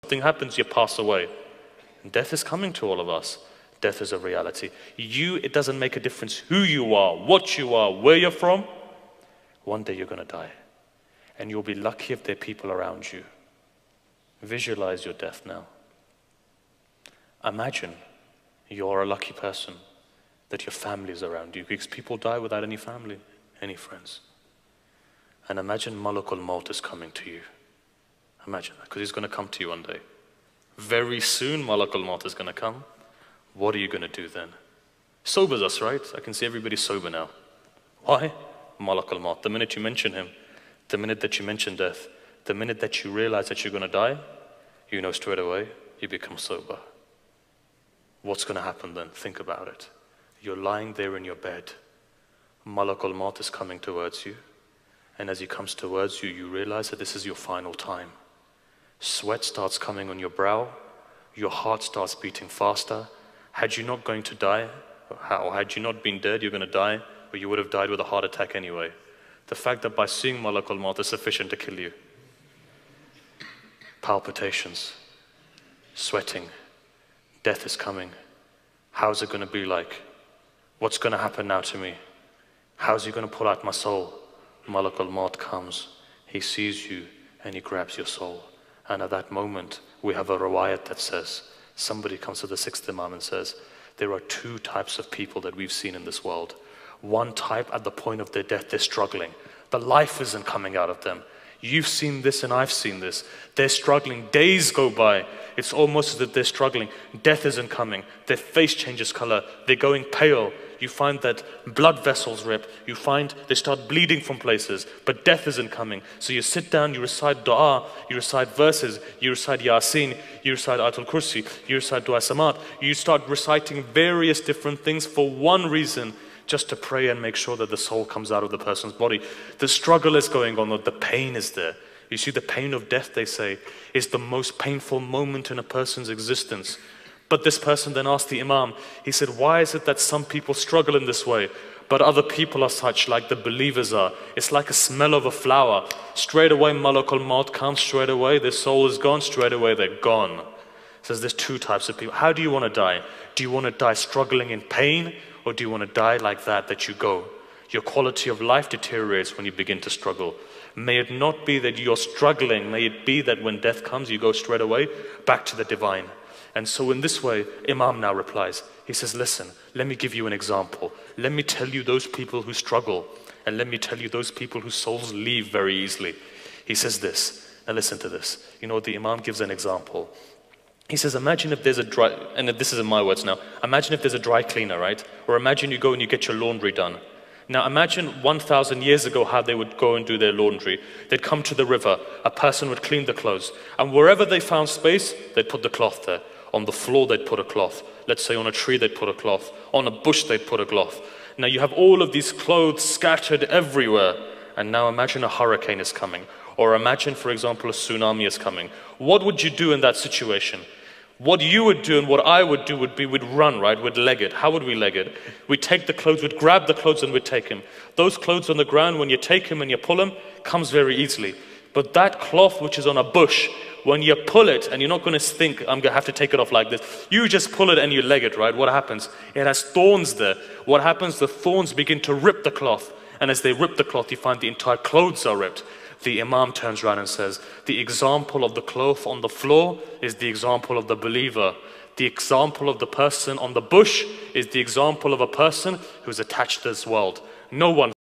something happens, you pass away. And death is coming to all of us. Death is a reality. It doesn't make a difference who you are, what you are, where you're from. One day you're going to die. And you'll be lucky if there are people around you. Visualize your death now. Imagine you're a lucky person, that your family is around you, because people die without any family, any friends. And imagine Malakul Maut is coming to you. Imagine that, because he's going to come to you one day. Very soon Malakul Maut is going to come. What are you going to do then? Sobers us, right? I can see everybody's sober now. Why? Malakul Maut. The minute you mention him, the minute that you mention death, the minute that you realize that you're going to die, you know straight away, you become sober. What's going to happen then? Think about it. You're lying there in your bed. Malakul Maut is coming towards you. And as he comes towards you, you realize that this is your final time. Sweat starts coming on your brow. Your heart starts beating faster. Had you not going to die, or had you not been dead, you're going to die, but you would have died with a heart attack anyway. The fact that by seeing Malakul Maut is sufficient to kill you. Palpitations, sweating, death is coming. How's it going to be like? What's going to happen now to me? How's he going to pull out my soul? Malakul Maut comes, he sees you and he grabs your soul. And at that moment, we have a riwayat that says, somebody comes to the sixth Imam and says, there are two types of people that we've seen in this world. One type, at the point of their death, they're struggling. The life isn't coming out of them. You've seen this and I've seen this. They're struggling. Days go by. It's almost as if they're struggling. Death isn't coming. Their face changes color. They're going pale. You find that blood vessels rip. You find they start bleeding from places, but death isn't coming. So you sit down, you recite dua, you recite verses, you recite Yasin, you recite Ayatul Kursi, you recite Dua Samat. You start reciting various different things for one reason, just to pray and make sure that the soul comes out of the person's body. The struggle is going on, the pain is there. You see, the pain of death, they say, is the most painful moment in a person's existence. But this person then asked the Imam, he said, why is it that some people struggle in this way, but other people are such, like the believers are? It's like a smell of a flower. Straight away, Malakul Maut comes, straight away, their soul is gone, straight away, they're gone. He says there's two types of people. How do you want to die? Do you want to die struggling in pain, or do you want to die like that you go? Your quality of life deteriorates when you begin to struggle. May it not be that you're struggling, may it be that when death comes, you go straight away back to the divine. And so in this way, Imam now replies. He says, listen, let me give you an example. Let me tell you those people who struggle. And let me tell you those people whose souls leave very easily. He says this. Now listen to this. You know, the Imam gives an example. He says, imagine if there's a dry, and this is in my words now, imagine if there's a dry cleaner, right? Or imagine you go and you get your laundry done. Now imagine 1,000 years ago how they would go and do their laundry. They'd come to the river, a person would clean the clothes, and wherever they found space, they'd put the cloth there. On the floor they'd put a cloth. Let's say on a tree they'd put a cloth. On a bush they'd put a cloth. Now you have all of these clothes scattered everywhere, and now imagine a hurricane is coming, or imagine, for example, a tsunami is coming. What would you do in that situation? What you would do and what I would do would be we'd run, right? We'd leg it. How would we leg it? We'd take the clothes, we'd grab the clothes and we'd take him. Those clothes on the ground, when you take him and you pull him, comes very easily. But that cloth which is on a bush, when you pull it, and you're not going to think, I'm going to have to take it off like this. You just pull it and you leg it, right? What happens? It has thorns there. What happens? The thorns begin to rip the cloth. And as they rip the cloth, you find the entire clothes are ripped. The Imam turns around and says, the example of the cloth on the floor is the example of the believer. The example of the person on the bush is the example of a person who's attached to this world. No one